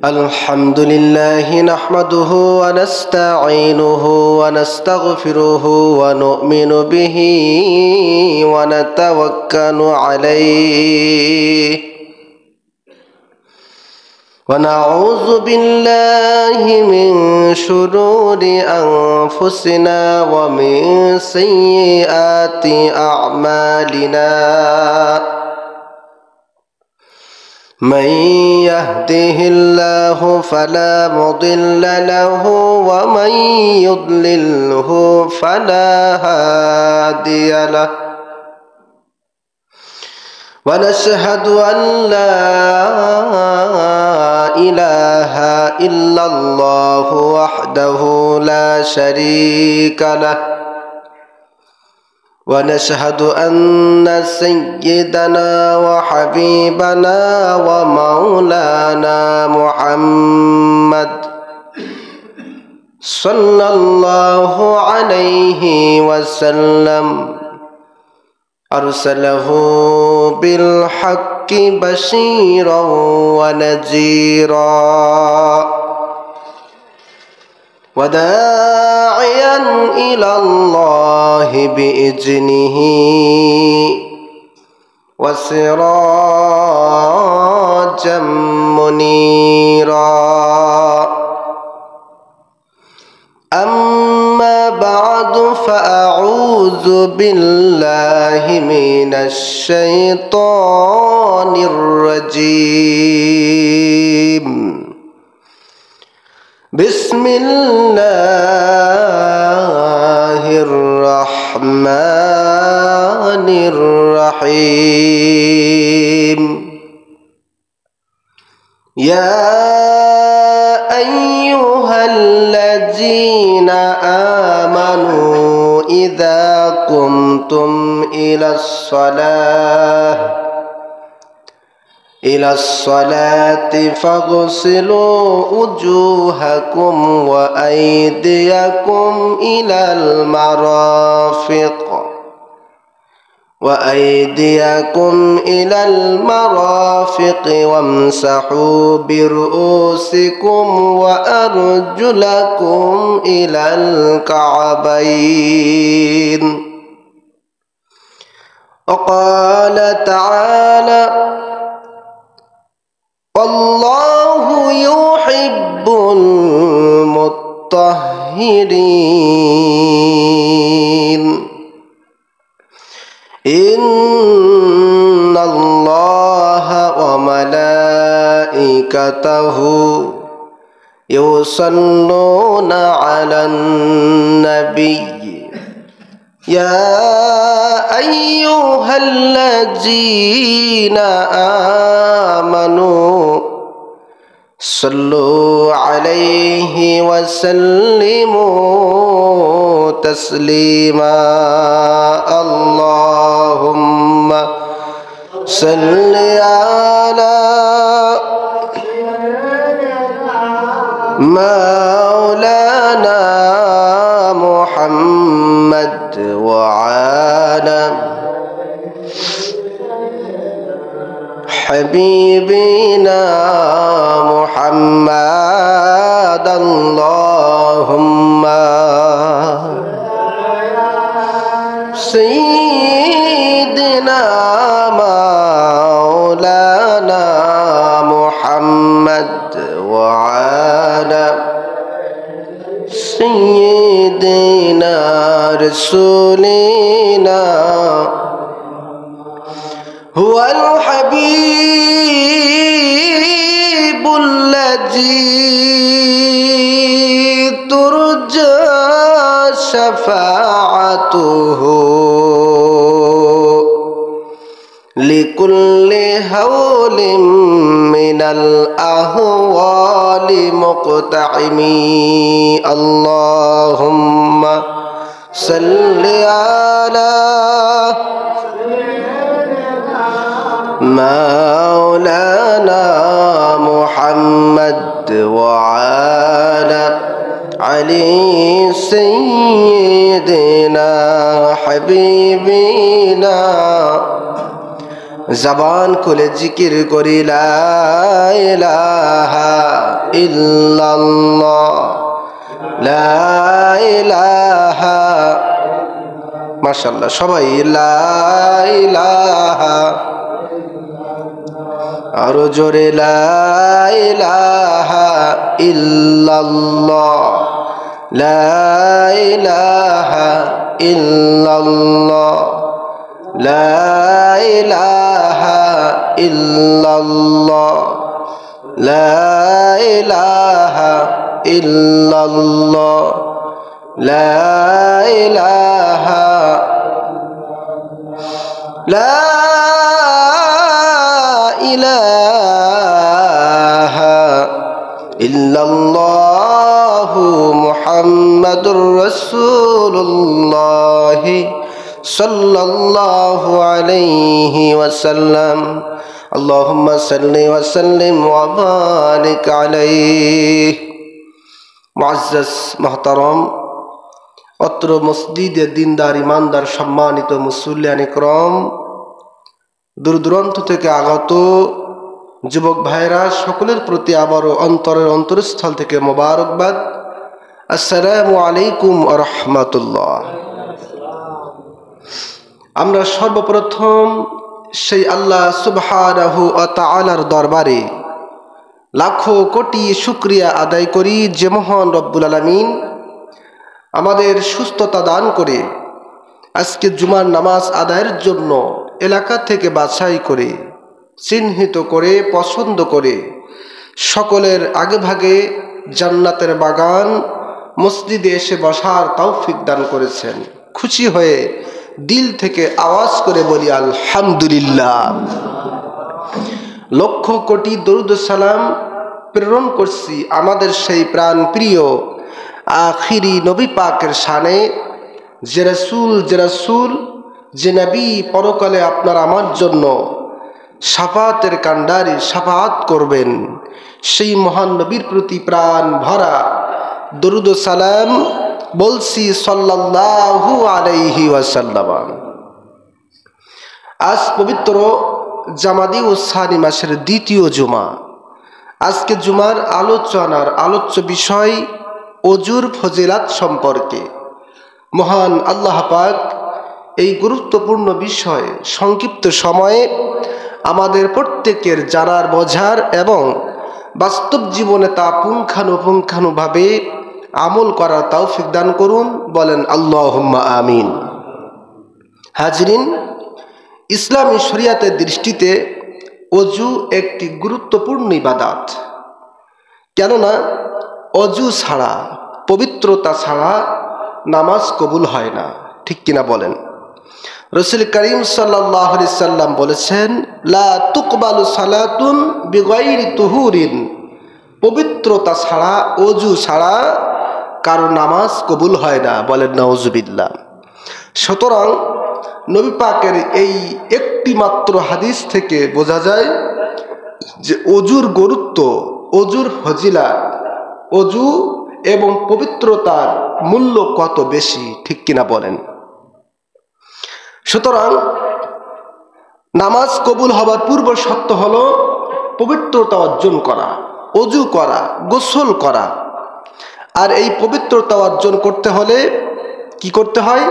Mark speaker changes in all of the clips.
Speaker 1: الحمد لله نحمده ونستعينه ونستغفره ونؤمن به ونتوكل عليه ونعوذ بالله من شرور أنفسنا ومن سيئات أعمالنا من يهده الله فلا مضل له ومن يضلله فلا هادي له ونشهد أن لا إله إلا الله وحده لا شريك له ونشهد أن سيدنا وحبيبنا ومولانا محمد صلى الله عليه وسلم أرسله بالحق بشيرا ونذيرا وداعيا إلى الله بإذنه وسراجا منيرا أما بعد فأعوذ بالله من الشيطان الرجيم بسم الله الرحمن الرحيم يا أيها الذين آمنوا إذا قمتم إلى الصلاة فاغسلوا وجوهكم وأيديكم إلى المرافق وامسحوا برؤوسكم وأرجلكم إلى الكعبين وقال تعالى والله يحب المطهرين إن الله وملائكته يصلون على النبي يا أيها الذين آمنوا صلوا عليه وسلموا تسليما اللهم صل على مولانا محمد وعلى حبيبنا محمد اللهم سيدنا مولانا محمد وعلى سيدنا رسولنا هو الحبيب الذي ترجى شفاعته لكل هول من الأهوال مقتحمي اللهم صل على مولانا محمد وعلى علي سيدنا حبيبنا زبان খুলে জিকির করি লা ইলাহা ইল্লাল্লাহ লা ইলাহা মাশাআল্লাহ সবাই লা ইলাহা আরো জোরে লা ইলাহা ইল্লাল্লাহ লা ইলাহা ইল্লাল্লাহ লা ইলাহা ইল্লাল্লাহ লা ইলাহা ইল্লাল্লাহ লা ইলাহা লা ইলাহা ইল্লাল্লাহু মুহাম্মাদুর রাসূলুল্লাহ সাল্লাল্লাহু আলাইহি ওয়াসাল্লাম আল্লাহুম্মা সাল্লি ওয়া সাল্লিম ওয়া বারিক আলাইহি। মুআজ্জাজ মুহতারাম, অত্র মসজিদে দিনদার ইমানদার সম্মানিত মুসল্লিয়ান ইকরাম, দূর দূরান্ত থেকে আগত যুবক ভাইরা সকলের প্রতি আবারও অন্তরের অন্তরস্থল থেকে মোবারকবাদ। আসসালামু আলাইকুম ওয়া রাহমাতুল্লাহ। আমরা সর্বপ্রথম সেই আল্লাহ সুবহানাহু ওয়া তাআলার দরবারে লাখো কোটি শুকরিয়া আদায় করি যে মহান রব্বুল আলামিন আমাদের সুস্থতা দান করে আজকে জুমার নামাজ আদায়ের জন্য এলাকা থেকে বাছাই করে চিহ্নিত করে পছন্দ করে সকলের আগে ভাগে জান্নাতের বাগান মসজিদে এসে বসার তৌফিক দান করেছেন। খুশি হয়ে দিল থেকে আওয়াজ করে বলি আলহামদুলিল্লাহ। লক্ষ কোটি দরুদ সালাম প্রেরণ করছি আমাদের সেই প্রাণ প্রিয় আখিরি নবী পাকের শানে, যে রাসূল যে নবী পরকালে আপনার আমার জন্য শাফাতের কান্ডারি শাফাত করবেন, সেই মহান নবীর প্রতি প্রাণ ভরা দরুদ সালাম বলছি সাল্লাল্লাহু আলাইহি ওয়াসাল্লাম। আজ পবিত্র জামাদি ও সানি মাসের দ্বিতীয় জুমা। আজকে জুমার আলোচ্য বিষয় অজুর ফজিলাত সম্পর্কে। মহান আল্লাহ পাক এই গুরুত্বপূর্ণ বিষয়ে সংক্ষিপ্ত সময়ে আমাদের প্রত্যেকের জানার বোঝার এবং বাস্তব জীবনে তা পুঙ্খানুপুঙ্খানুভাবে আমল করার তৌফিক দান করুন, বলেন আল্লাহুম্মা আমিন। হাজরিন, ইসলামী শরিয়াতের দৃষ্টিতে অজু একটি গুরুত্বপূর্ণ ইবাদত। কেননা অজু ছাড়া, পবিত্রতা ছাড়া নামাজ কবুল হয় না, ঠিক কিনা বলেন? রাসূল করিম সাল্লাল্লাহু আলাইহি সাল্লাম বলেছেন, লা তুকবালু সালাতুন বিগাইরি তুহুরিন, পবিত্রতা ছাড়া, অজু ছাড়া কারো নামাজ কবুল হয় না, বলেন নাউজুবিল্লাহ। সুতরাং নবী পাকের এই একটি মাত্র হাদিস থেকে বোঝা যায় যে অজুর গুরুত্ব, অজুর ফজিলাত, অজু এবং পবিত্রতার মূল্য কত বেশি, ঠিক কিনা বলেন? সুতরাং নামাজ কবুল হবার পূর্ব শর্ত হলো পবিত্রতা অর্জন করা, অজু করা, গোসল করা। আর এই পবিত্রতা অর্জন করতে হলে কি করতে হয়?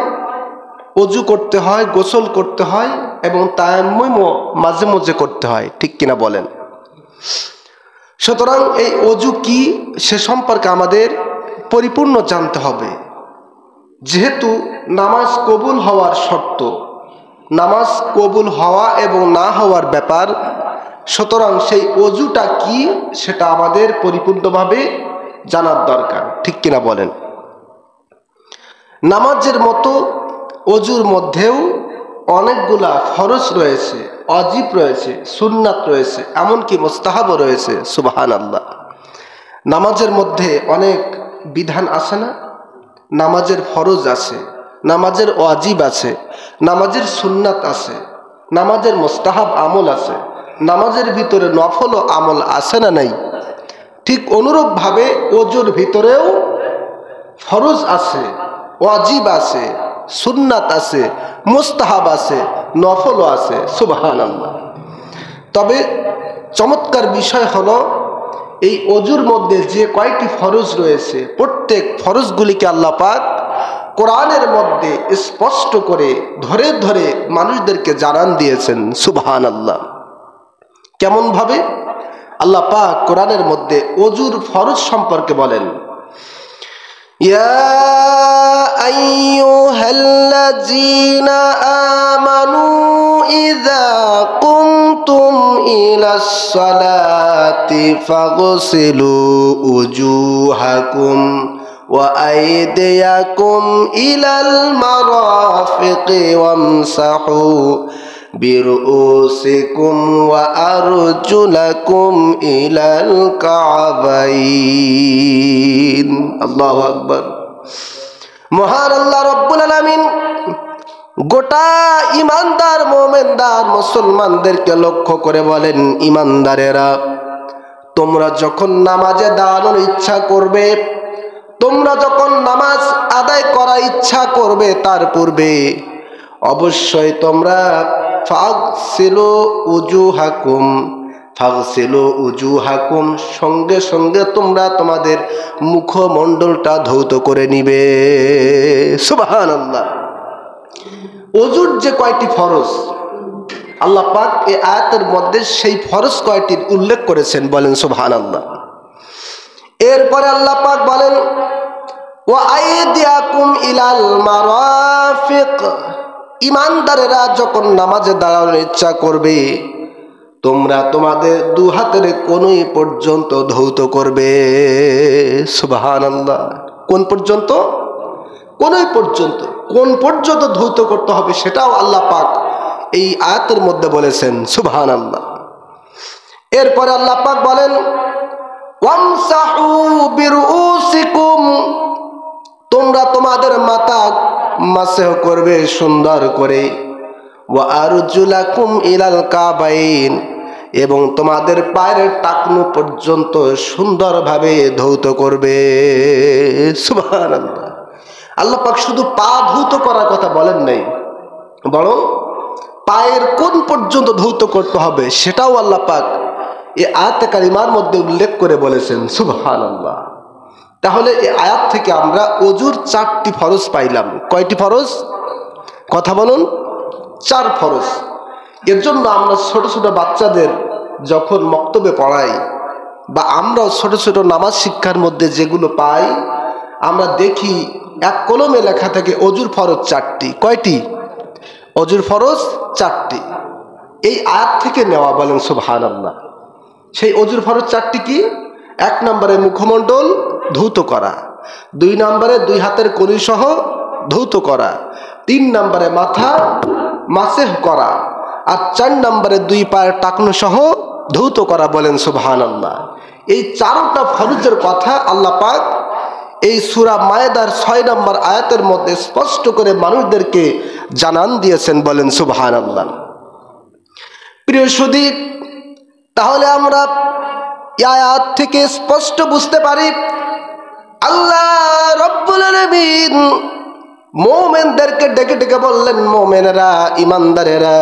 Speaker 1: অজু করতে হয়, গোসল করতে হয় এবং তায়াম্মুম মাঝে মাঝে করতে হয়, ঠিক কিনা বলেন? সুতরাং এই অজু কি সে সম্পর্কে আমাদের পরিপূর্ণ জানতে হবে। যেহেতু নামাজ কবুল হওয়ার শর্ত, নামাজ কবুল হওয়া এবং না হওয়ার ব্যাপার, সুতরাং সেই অজুটা কি সেটা আমাদের পরিপূর্ণভাবে জানার দরকার, ঠিক কিনা বলেন? নামাজের মতো অজুর মধ্যেও অনেকগুলা ফরজ রয়েছে, ওয়াজিব রয়েছে, সুন্নাত রয়েছে, এমনকি মুস্তাহাবও রয়েছে। সুবহানাল্লাহ। নামাজের মধ্যে অনেক বিধান আছে না? নামাজের ফরজ আছে, নামাজের ওয়াজিব আছে, নামাজের সুন্নাত আছে, নামাজের মুস্তাহাব আমল আছে, নামাজের ভিতরে নফল আমল আছে না নাই? ঠিক অনুরূপভাবে অজুর ভিতরেও ফরজ আছে, ওয়াজিব আছে, সুন্নাত আছে, মুস্তাহাব আছে, নফলও আছে। সুবহানাল্লাহ। তবে চমৎকার বিষয় হলো এই অজুর মধ্যে যে কয়টি ফরজ রয়েছে প্রত্যেক ফরজগুলিকে আল্লাহ পাক কোরআনের মধ্যে স্পষ্ট করে ধরে ধরে মানুষদেরকে জানান দিয়েছেন। সুবহানাল্লাহ। কেমন ভাবে? আল্লাহ পাক কোরআনের মধ্যে অজুর ফরজ সম্পর্কে বলেন, ইয়া আইয়ুহাল্লাযীনা আমানু ইযা কুমতুম ইলাস সালাতি ফাগসিলু উজুহাকুম ওয়া আইদিয়াকুম ইলাল মারাফিকি ওয়ামসাহু বিরুসিকুম ওয়া আরজুলাকুম ইলাল কাবাইন। আল্লাহু আকবার। মহান আল্লাহ রাব্বুল আলামিন গোটা ইমানদার মুমিনদার মুসলমানদেরকে লক্ষ্য করে বলেন, ইমানদারেরা, তোমরা যখন নামাজে দাঁড়ানোর ইচ্ছা করবে, তোমরা যখন নামাজ আদায় করার ইচ্ছা করবে, তার পূর্বে অবশ্যই তোমরা ফাগসিলু উজুহাকুম, ফাগসিলু উজুহাকুম, সঙ্গে সঙ্গে তোমরা তোমাদের মুখমণ্ডলটা ধৌত করে নিবে। সুবহানাল্লাহ। ওযুর যে কয়টি ফরজ আল্লাহ পাক এই আয়াতের মধ্যে সেই ফরজ কয়টির উল্লেখ করেছেন, বলেন সুবহানাল্লাহ। এরপরে আল্লাহ পাক বলেন, ওয়া আইদিয়াকুম ইলাল মারাফিক, ইমানদারেরা যখন নামাজে দাঁড়ানোর ইচ্ছা করবে, তোমরা তোমাদের দু হাতের কোনই পর্যন্ত ধৌত করবে। সুবহানাল্লাহ। কোন পর্যন্ত? কোনই পর্যন্ত। কোন পর্যন্ত ধৌত করতে হবে সেটাও আল্লাহ পাক এই আয়াতের মধ্যে বলেছেন। সুবহানাল্লাহ। এরপরে আল্লাহ পাক বলেন, ওয়ামসাহু বিরুসিকুম, তোমরা তোমাদের মাথা মাসহ করবে সুন্দর করে, ওয়া আরজুলাকুম ইলাল কাবাইন, এবং তোমাদের পায়ের টাকনু পর্যন্ত সুন্দরভাবে ধৌত করবে। সুবহানাল্লাহ। আল্লাহ পাক শুধু পা ধৌত করার কথা বলেন নাই, বরং পায়ের কোন পর্যন্ত ধৌত করতে হবে সেটাও আল্লাহ পাক এই আয়াতে কারিমার মধ্যে উল্লেখ করে বলেছেন। সুবহানাল্লাহ। তাহলে এই আয়াত থেকে আমরা ওযুর 4টি ফরজ পাইলাম। কয়টি ফরজ? কথা বলুন। 4 ফরজ। এর জন্য আমরা ছোট ছোট বাচ্চাদের যখন মক্তবে পড়াই বা আমরাও ছোট ছোট নামাজ শিক্ষার মধ্যে যেগুলো পাই, আমরা দেখি এক কলমে লেখা থাকে ওযুর ফরজ 4টি। কয়টি? ওযুর ফরজ 4টি। এই আয়াত থেকে নেওয়া, বলেন সুবহানাল্লাহ। সেই ওযুর ফরজ 4টি কি? 1 নম্বরে মুখমণ্ডল ধৌত করা, 2 নম্বরে 2 হাতের কনুই সহ ধৌত করা, 3 নম্বরে মাথা মাসেহ করা, আর 4 নম্বরে 2 পায়ের টাকনু সহ ধৌত করা, বলেন সুবহানাল্লাহ। এই 4টা ফরজের কথা আল্লাহ পাক এই সূরা মায়েদার 6 নম্বর আয়াতের মধ্যে স্পষ্ট করে মানুষদেরকে জানান দিয়েছেন, বলেন সুবহানাল্লাহ। প্রিয় সুধী, তাহলে আমরা এই আয়াত থেকে স্পষ্ট বুঝতে পারি আল্লাহ রাব্বুল আলামিন মুমিনদেরকে ডেকে ডেকে বললেন, মুমিনেরা, ইমানদারেরা,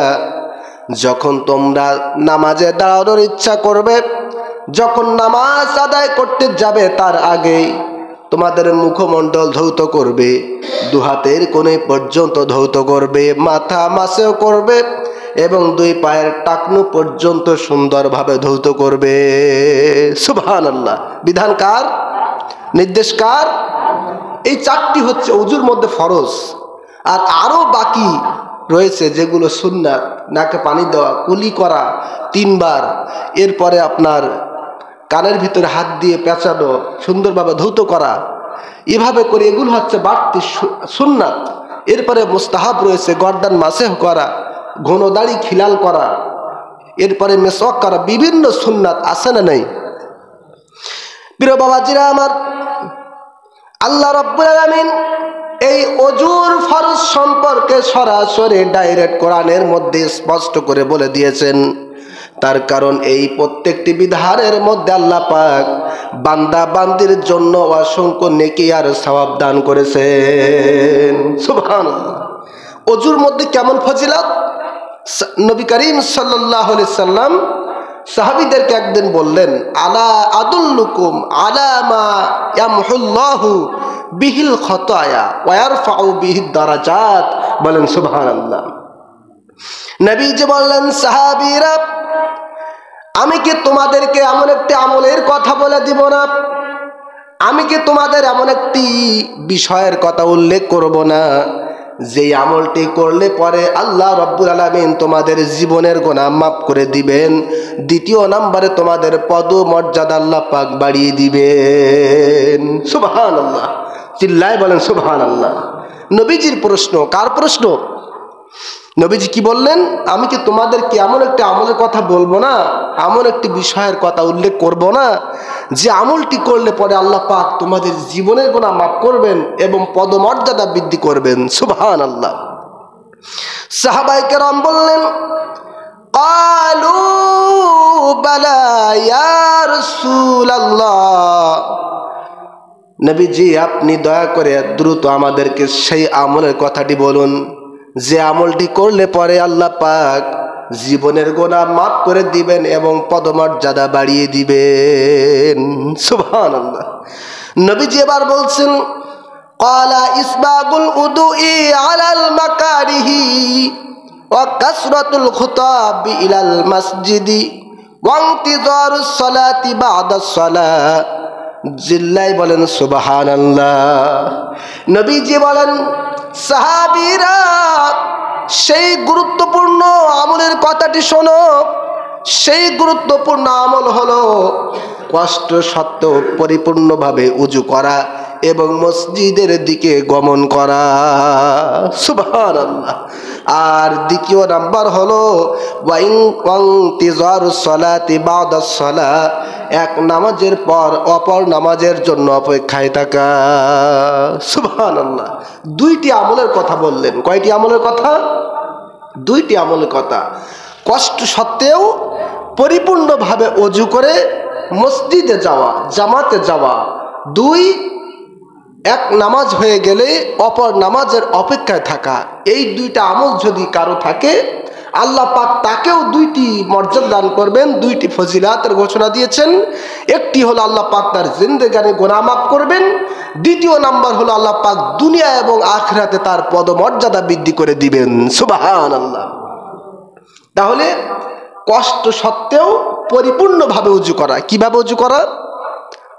Speaker 1: যখন তোমরা নামাজে দাঁড়ানোর ইচ্ছা করবে, যখন নামাজ আদায় করতে যাবে, তার আগে তোমাদের মুখমণ্ডল ধৌত করবে, 2 হাতের কোণে পর্যন্ত ধৌত করবে, মাথা মাসেও করবে, এবং 2 পায়ের টাকনু পর্যন্ত সুন্দরভাবে ধৌত করবে। সুবহানাল্লাহ। বিধান কার? নির্দেশ কার? এই 4টি হচ্ছে ওযুর মধ্যে ফরজ। আর আরো বাকি রয়েছে যেগুলো সুন্নাত, নাকে পানি দেওয়া, কুলি করা 3 বার, এরপরে আপনার কানের ভিতরে হাত দিয়ে পেঁচানো, সুন্দরভাবে ধৌত করা, এভাবে করে এগুলো হচ্ছে বাড়তি সুন্নাত। এরপরে মুস্তাহাব রয়েছে গর্দান মাসেহ করা, ঘন দাড়ি খিলাল করা, এরপরে মেসওয়াক করা, বিভিন্ন সুন্নাত আছে না নাই? প্রিয় বাবাজিরা আমার, আল্লাহ রাব্বুল আলামিন এই ওযুর ফরজ সম্পর্কে সরাসরি ডাইরেক্ট কোরআনের মধ্যে স্পষ্ট করে বলে দিয়েছেন। তার কারণ এই প্রত্যেকটি বিধানের মধ্যে আল্লাহ পাক বান্দা বান্দির জন্য অসংখ্য নেকি আর সওয়াব দান করেছেন। সুবহানাল্লাহ। ওযুর মধ্যে কেমন ফজিলত! নবী করিম সাল্লাল্লাহু আলাইহি সাল্লাম সাহাবীদেরকে একদিন বললেন, আলা আদুল্লুকুম আলা মা ইয়ামহুল্লাহু বিহিল খতায়া ওয়া ইয়ারফাউ বিহিদ দারাজাত। বলেন সুবহানাল্লাহ। নবীজি বললেন, সাহাবীরা, আমি কি তোমাদেরকে এমন একটি আমলের কথা বলে দিব না? আমি কি তোমাদের এমন একটি বিষয়ের কথা উল্লেখ করব না যে আমলটি করলে পরে আল্লাহ রাব্বুল আলামিন তোমাদের জীবনের গুনাহ মাফ করে দিবেন? দ্বিতীয় নম্বরে তোমাদের পদ মর্যাদা আল্লাহ পাক বাড়িয়ে দিবেন। সুবহানাল্লাহ। চিল্লায় বলেন সুবহানাল্লাহ। নবীজির প্রশ্ন। কার প্রশ্ন? নবীজি কি বললেন? আমি কি তোমাদেরকে এমন একটি আমলের কথা বলবো না, এমন একটি বিষয়ের কথা উল্লেখ করব না যে আমলটি করলে পরে আল্লাহ পাক তোমাদের জীবনের গুনাহ মাফ করবেন এবং পদমর্যাদা বৃদ্ধি করবেন? সুবহানাল্লাহ। সাহাবায়ে কেরাম বললেন, ক্বালু বালা ইয়া রাসূলুল্লাহ। নবীজি, আপনি দয়া করে দ্রুত আমাদেরকে সেই আমলের কথাটি বলুন যে আমলটি করলে পরে আল্লাহ পাক জীবনের গুনাহ মাফ করে দিবেন এবং পদমর্যাদা বাড়িয়ে দিবেন। সুবহানাল্লাহ। নবীজি এবার বলছেন, ক্বালা ইসবাগুল উদুই আলাল মাকারিহি ওয়া কাসরাতুল খুতাব ইলাল মাসজিদি ওয়া ইনতিজারুস সালাতি বাদাস সালাত। জিল্লাই বলেন সুবহানাল্লাহ। নবীজি বলেন, সাহাবীরা, সেই গুরুত্বপূর্ণ আমলের কথাটি শোনো। সেই গুরুত্বপূর্ণ আমল হলো কষ্ট সত্ত্বেও পরিপূর্ণভাবে ওযু করা এবং মসজিদের দিকে গমন করা। সুবহানাল্লাহ। আর দ্বিতীয় নাম্বার হলো ওয়াইনতিজারুস সালাতি বাদাস সালাত, এক নামাজের পর অপর নামাজের জন্য অপেক্ষায় থাকা। সুবহানাল্লাহ। দুইটি আমলের কথা বললেন। কয়টি আমলের কথা? দুইটি আমলের কথা। কষ্ট সত্ত্বেও পরিপূর্ণভাবে ওযু করে মসজিদে যাওয়া, জামাতে যাওয়া। দুই, এক নামাজ হয়ে গেলে অপর নামাজের অপেক্ষায় থাকা। এই দুইটা আমল যদি কারো থাকে, আল্লাহ পাক তাকেও দুইটি মর্যাদা দান করবেন, দুইটি ফজিলাতের ঘোষণা দিয়েছেন। একটি হলো আল্লাহ পাক তার জিন্দেগানি গুনাহ মাফ করবেন। দ্বিতীয় নাম্বার হলো আল্লাহ পাক দুনিয়া এবং আখিরাতে তার পদমর্যাদা বৃদ্ধি করে দিবেন। সুবহানাল্লাহ। তাহলে কষ্ট সত্ত্বেও পরিপূর্ণভাবে ওযু করা। কিভাবে ওযু করা?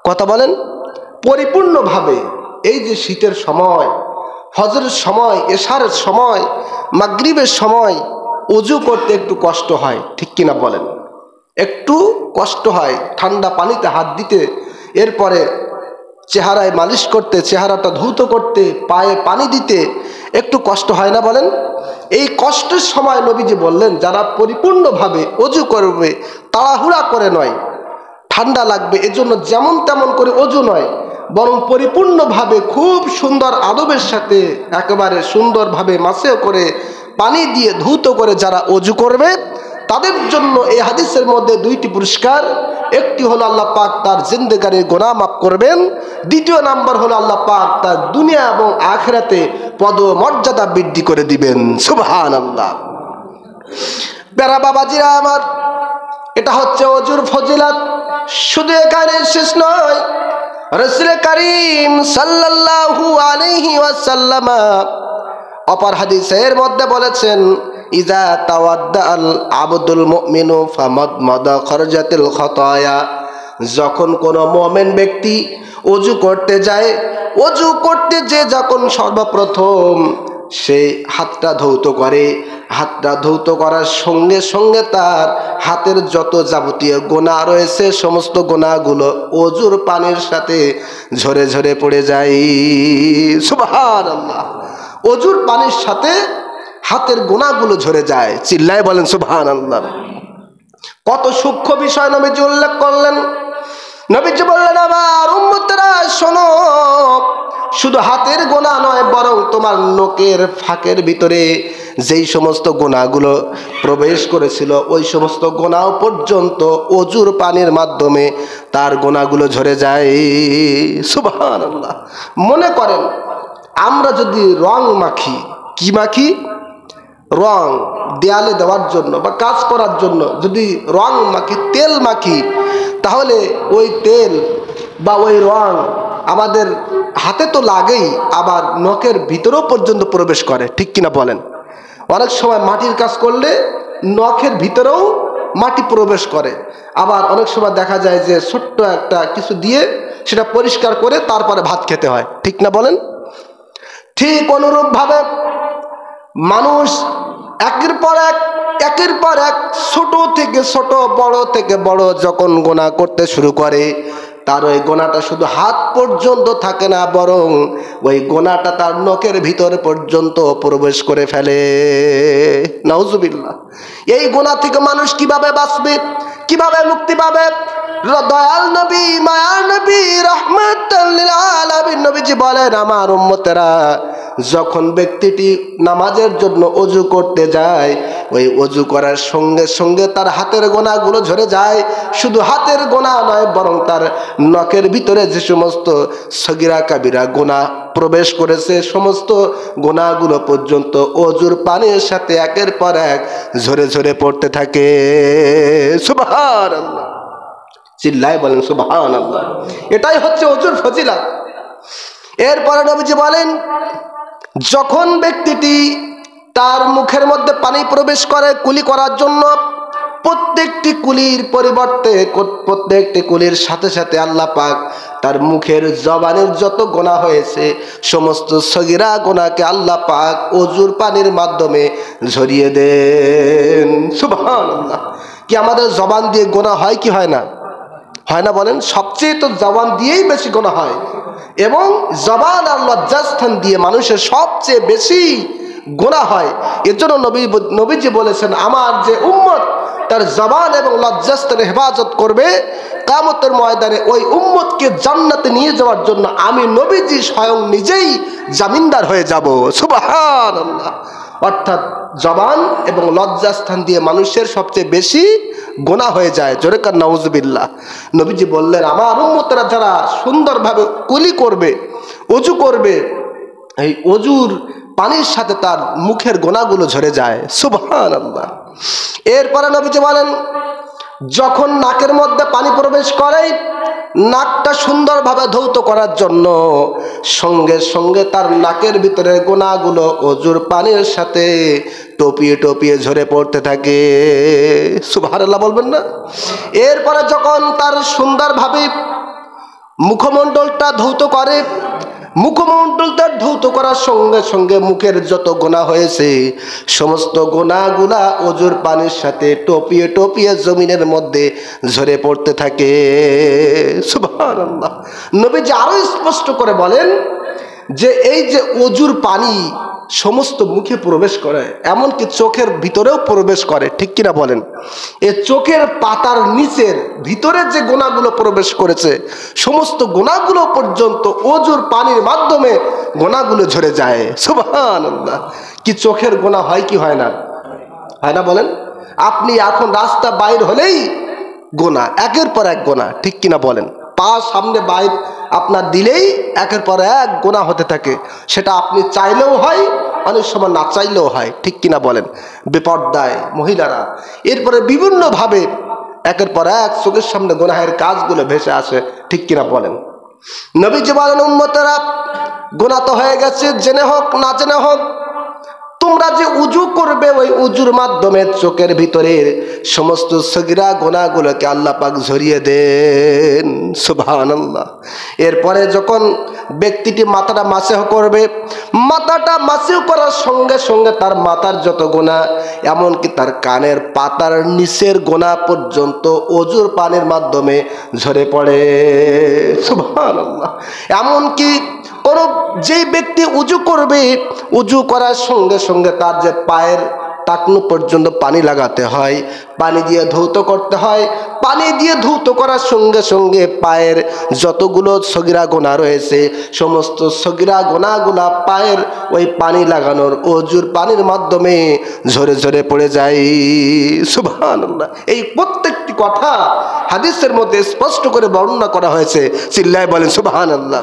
Speaker 1: কথা বলেন। পরিপূর্ণভাবে। এই যে শীতের সময়, ফজরের সময়, এশারের সময়, মাগরিবের সময় ওযু করতে একটু কষ্ট হয়, ঠিক কিনা বলেন? একটু কষ্ট হয় ঠান্ডা পানিতে হাত দিতে, এরপরে চেহারায় মালিশ করতে, চেহারাটা ধৌত করতে, পায়ে পানি দিতে একটু কষ্ট হয় না বলেন? এই কষ্টের সময় নবীজি বললেন, যারা পরিপূর্ণভাবে ওযু করবে, তাড়াহুড়া করে নয়, ঠান্ডা লাগবে এজন্য যেমন তেমন করে ওযু নয়, বরং পরিপূর্ণভাবে খুব সুন্দর আদবের সাথে একেবারে সুন্দরভাবে মাসে করে পানি দিয়ে ধৌত করে যারা ওযু করবে, তাদের জন্য এই হাদিসের মধ্যে দুইটি পুরস্কার। একটি হলো আল্লাহ পাক তার জিন্দেগানির গুনাহ মাফ করবেন। দ্বিতীয় নাম্বার হলো আল্লাহ পাক তার দুনিয়া এবং আখিরাতে পদমর্যাদা বৃদ্ধি করে দিবেন। সুবহানাল্লাহ। প্যারা বাবাজিরা আমার, এটা হচ্ছে ওযুর ফজিলত। শুধু এখানে শেষ নয়, রাসূল কারীম সাল্লাল্লাহু আলাইহি ওয়াসাল্লাম অপর হাদিসের মধ্যে বলেছেন, ইজা তাওয়াদ্দাল আবদুল মুমিনু ফামাদমাদা খরজাতিল খতায়া। যখন কোনো মুমিন ব্যক্তি ওযু করতে যায়, ওযু করতে যে যখন সর্বপ্রথম সে হাতটা ধৌত করে, হাতটা ধৌত করার সঙ্গে সঙ্গে তার হাতের যত যাবতীয় গুনাহ রয়েছে সমস্ত গুনাহগুলো ওযুর পানির সাথে ঝরে ঝরে পড়ে যায়। সুবহানাল্লাহ। ওযুর পানির সাথে হাতের গুনাহগুলো ঝরে যায়। চিল্লায় বলেন সুবহানাল্লাহ। কত সূক্ষ্ম বিষয় নবীজি উল্লেখ করলেন। নবীজি বললেন, আমার উম্মতেরা শোনো, শুধু হাতের গুনাহ নয়, বরং তোমার নোকের ফাঁকের ভিতরে যেই সমস্ত গুনাহগুলো প্রবেশ করেছিল ওই সমস্ত গুনাহ পর্যন্ত ওযুর পানির মাধ্যমে তার গুনাহগুলো ঝরে যায়। সুবহানাল্লাহ। মনে করেন আমরা যদি রং মাখি, কি মাখি? রং দেয়ালে দেওয়ার জন্য বা কাজ করার জন্য যদি রং মাখি, তেল মাখি, তাহলে ওই তেল বা ওই রং আমাদের হাতে তো লাগেই, আবার নখের ভিতরেও পর্যন্ত প্রবেশ করে, ঠিক কিনা বলেন? অনেক সময় মাটির কাজ করলে নখের ভিতরেও মাটি প্রবেশ করে। আবার অনেক সময় দেখা যায় যে ছোট্ট একটা কিছু দিয়ে সেটা পরিষ্কার করে তারপরে ভাত খেতে হয়, ঠিক না বলেন? ঠিক অনুরূপভাবে মানুষ একের পর এক ছোট থেকে ছোট, বড় থেকে বড় যখন গুনাহ করতে শুরু করে, তার ওই গোনাটা শুধু হাত পর্যন্ত থাকে না, বরং ওই গোনাটা তার নখের ভিতর পর্যন্ত প্রবেশ করে ফেলে। নাউজুবিল্লাহ। এই গোনা থেকে মানুষ কিভাবে বাঁচবে, কিভাবে মুক্তি পাবে? দয়াল নবী, মায়ার নবী, রাহমাতুল লিল আলামিন নবীজি বলেন, আমার উম্মতেরা, যখন ব্যক্তিটি নামাজের জন্য ওযু করতে যায়, ওই ওযু করার সঙ্গে সঙ্গে তার হাতের গোনাগুলো ঝরে যায়। শুধু হাতের গোনা নয়, বরং তার নখের ভিতরে যে সমস্ত সগীরা কাবিরা গোনা প্রবেশ করেছে, সমস্ত গোনাগুলো পর্যন্ত ওযুর পানির সাথে একের পর এক ঝরে ঝরে পড়তে থাকে। সুবহানাল্লাহ, চিল্লায় বলেন সুবহানাল্লাহ। এটাই হচ্ছে ওযুর ফজিলত। এরপরে নবীজি বলেন, যখন ব্যক্তিটি তার মুখের মধ্যে পানি প্রবেশ করে কুলি করার জন্য, প্রত্যেকটি কুলির পরিবর্তে, প্রত্যেকটি কুলির সাথে সাথে আল্লাহ পাক তার মুখের জবানের যত গোনা হয়েছে সমস্ত সগীরা গোনাকে আল্লাহ পাক ওযুর পানির মাধ্যমে ঝরিয়ে দেন। সুবহানাল্লাহ। কি আমাদের জবান দিয়ে গোনা হয় কি হয় না? হয় না বলেন? সবচেয়ে তো জবান দিয়েই বেশি গোনা হয়, এবং জবান আর লজ্জাস্থান দিয়ে মানুষের সবচেয়ে বেশি গোনা হয়। এর জন্য নবীজি বলেছেন, আমার যে উম্মত তার জবান এবং লজ্জাস্থানের হেফাজত করবে, কিয়ামতের ময়দানে ওই উম্মতকে জান্নাতে নিয়ে যাওয়ার জন্য আমি নবীজি স্বয়ং নিজেই জামিনদার হয়ে যাব। সুবহানাল্লাহ। অর্থাৎ জবান এবং লজ্জাস্থান দিয়ে মানুষের সবচেয়ে বেশি গোনা হয়ে যায়। জোরে কার নাউজুবিল্লাহ। নবীজি বললেন, আমার উম্মতরা যারা সুন্দরভাবে কুলি করবে, ওযু করবে, এই ওযুর পানির সাথে তার মুখের গোনাগুলো ঝরে যায়। সুবহানাল্লাহ। এরপরে নবীজি বলেন, যখন নাকের মধ্যে পানি প্রবেশ করে, নাকটা সুন্দরভাবে ধৌত করার জন্য সঙ্গে সঙ্গে তার নাকের ভিতরে গোনাগুলো ওযুর পানির সাথে টপিয়ে টপিয়ে ঝরে পড়তে থাকে। সুবহানাল্লাহ বলবেন না? এরপরে যখন তার সুন্দরভাবে মুখমণ্ডলটা ধৌত করে, মুখমণ্ডলটা ধৌত করার সঙ্গে সঙ্গে মুখের যত গোনা হয়েছে সমস্ত গোনাগুলা ওযুর পানির সাথে টপিয়ে টপিয়ে জমিনের মধ্যে ঝরে পড়তে থাকে। সুবহানাল্লাহ। নবীজি আরো স্পষ্ট করে বলেন যে এই যে ওযুর পানি সমস্ত মুখে প্রবেশ করে, এমনকি চোখের ভিতরেও প্রবেশ করে, ঠিক কিনা বলেন? এই চোখের পাতার নিচের ভিতরে যে গোনাগুলো প্রবেশ করেছে সমস্ত গোনাগুলো পর্যন্ত ওযুর পানির মাধ্যমে গোনাগুলো ঝরে যায়। সুবহানাল্লাহ। কি চোখের গোনা হয় কি হয় না? হয় না বলেন? আপনি এখন রাস্তা বাইর হলেই গোনা, একের পর এক গোনা, ঠিক কিনা বলেন? পা সামনে বাইর আপনার দিলেই একের পর এক গোনা হতে থাকে। সেটা আপনি চাইলেও হয়, অনেক সময় না চাইলেও হয়, ঠিক কিনা বলেন? বেপরদায় মহিলারা এরপরে বিভিন্নভাবে একের পর এক চোখের সামনে গোনাহের কাজগুলো ভেসে আসে, ঠিক কিনা বলেন? নবীজি বলেন, উম্মতেরা, গোনা তো হয়ে গেছে, জেনে হোক না জেনে হোক, তোমরা যে উযু করবে ওই উযুর মাধ্যমে চোখের ভিতরে সমস্ত সগীরা গোনাগুলোকে আল্লাহ পাক ঝরিয়ে দেন। সুবহানাল্লাহ। এরপরে যখন ব্যক্তিটি মাথাটা মাসেহ করবে, মাথাটা মাসেহ করার সঙ্গে সঙ্গে তার মাথার যত গোনা, এমনকি তার কানের পাতার নিচের গোনা পর্যন্ত ওযুর পানির মাধ্যমে ঝরে পড়ে। সুবহানাল্লাহ। এমনকি কোনো যে ব্যক্তি উযু করবে, উযু করার সঙ্গে সঙ্গে তার যে পায়ের টাকনু পর্যন্ত পানি লাগাতে হয়, পানি দিয়ে ধৌত করতে হয়, পানি দিয়ে ধৌত করার সঙ্গে সঙ্গে পায়ের যতগুলো সগিরা গোনা রয়েছে সমস্ত সগিরা গোনাগুলা পায়ের ওই পানি লাগানোর অজুর পানির মাধ্যমে ঝরে ঝরে পড়ে যায়। সুবহানাল্লাহ। এই প্রত্যেকটি কথা হাদিসের মধ্যে স্পষ্ট করে বর্ণনা করা হয়েছে। চিল্লায় বলেন সুবহানাল্লাহ।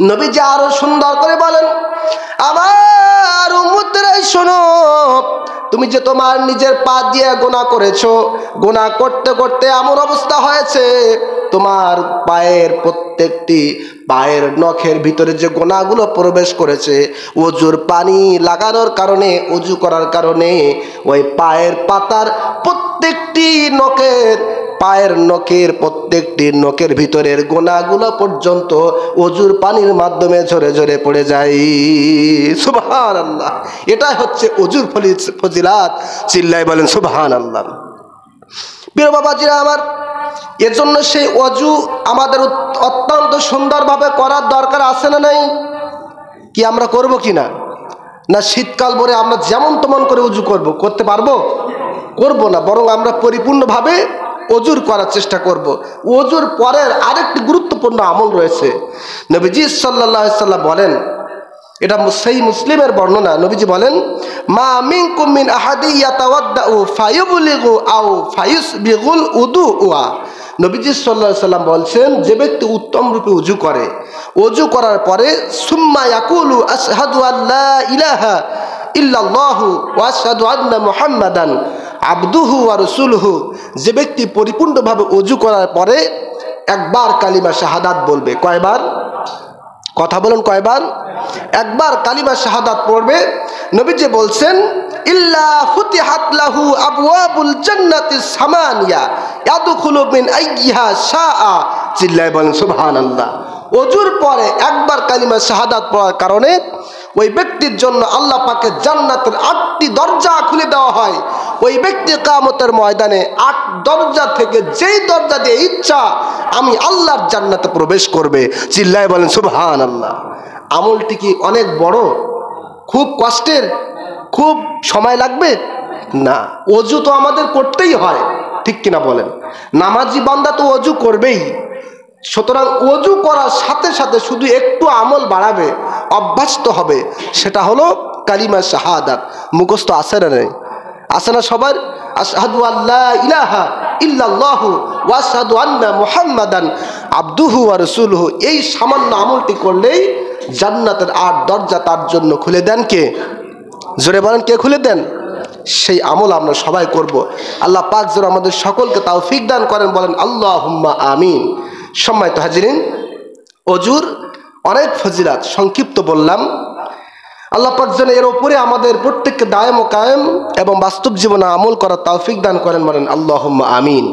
Speaker 1: নবীজি আরো সুন্দর করে বলেন, আমার উম্মতরা শোনো, তুমি যে তোমার নিজের পা দিয়ে গোনা করেছো, গোনা করতে করতে এমন অবস্থা হয়েছে তোমার পায়ের প্রত্যেকটি পায়ের নখের ভিতরে যে গোনাগুলো প্রবেশ করেছে, অজুর পানি লাগানোর কারণে, অজু করার কারণে ওই পায়ের পাতার প্রত্যেকটি নখের পায়ের নখের প্রত্যেকটি নখের ভিতরের গোনাগুলো পর্যন্ত অজুর পানির মাধ্যমে ঝরে ঝরে পড়ে যায়। সুবহানাল্লাহ। এটাই হচ্ছে অজুর ফজিলাত। চিল্লায় বলেন সুবহানাল্লাহ। প্রিয় বাবাজিরা আমার, এজন্য সেই অজু আমাদের অত্যন্ত সুন্দরভাবে করার দরকার আছে না নাই? কি আমরা করব কি না? না শীতকাল ভরে আমরা যেমন তেমন করে অজু করতে পারবো? করব না, বরং আমরা পরিপূর্ণভাবে অজুর করার চেষ্টা করব। অজুর পরের আরেকটি গুরুত্বপূর্ণ আমল রয়েছে। নবীজি সাল্লাল্লাহু আলাইহি ওয়াসাল্লাম বলেন, এটা সহিহ মুসলিমের বর্ণনা, নবীজি বলেন, মা মিনকুম মিন আহাদি ইয়াতাওয়াদ্দাউ ফায়ুবলিগু আও ফায়ুসবিগুল উদুআ। নবীজি সাল্লাল্লাহু আলাইহি ওয়াসাল্লাম বলছেন, যে ব্যক্তি উত্তম রূপে অজু করে, অজু করার পরে সুম্মা ইয়াকুলু আশহাদু আল্লা ইলাহা ইল্লাল্লাহু ওয়া আশহাদু আন্না মুহাম্মাদান আবদুহু ওয়া রাসূলুহু, যে ব্যক্তি পরিপূর্ণভাবে অজু করার পরে একবার কালিমা শাহাদাত বলবে। কয়বার? কথা বলুন, কয়বার? একবার কালিমা শাহাদাত পড়বে। নবীজি বলছেন, ইল্লা ফুতিহাত লাহু আবওয়াবুল জান্নাতিস সামানিয়া ইয়াদখুলু মিন আইয়িহা শাআ। চিল্লায় বলেন সুবহানাল্লাহ। অজুর পরে একবার কালিমা শাহাদাত পড়ার কারণে ওই ব্যক্তির জন্য আল্লাহ পাকের জান্নাতের 8টি দরজা খুলে দেওয়া হয়। ওই ব্যক্তি কিয়ামতের ময়দানে 8 দরজা থেকে যেই দরজা দিয়ে ইচ্ছা আমি আল্লাহর জান্নাতে প্রবেশ করবে। চিল্লায় বলেন সুবহানাল্লাহ। আমলটি কি অনেক বড়, খুব কষ্টের, খুব সময় লাগবে? না, অজু তো আমাদের করতেই হয়, ঠিক কিনা বলেন? নামাজি বান্দা তো অজু করবেই। সুতরাং অজু করার সাথে সাথে শুধু একটু আমল বাড়াবে, অভ্যস্ত হবে, সেটা হলো কালিমা শাহাদাত। মুখস্থ আছে না নেই? আছে না সবার? আশহাদু আল্লা ইলাহা ইল্লাল্লাহু ওয়া আশহাদু আন্না মুহাম্মাদান আবদুহু ওয়া রাসূলুহু। এই সামান্য আমলটি করলেই জান্নাতের 8 দরজা তার জন্য খুলে দেন কে? জোরে বলেন, কে খুলে দেন? সেই আমল আমরা সবাই করব। আল্লাহ পাক যেন আমাদের সকলকে তৌফিক দান করেন, বলেন আল্লাহুম্মা আমিন। সম্মানিত হাজিরিন, অজুর অনেক ফজিলাত সংক্ষিপ্ত বললাম। আল্লাহ পাক যেন এর উপরে আমাদের প্রত্যেককে দায়েম ও কায়েম এবং বাস্তব জীবনে আমল করার তৌফিক দান করেন, বলেন আল্লাহুম্মা আমিন।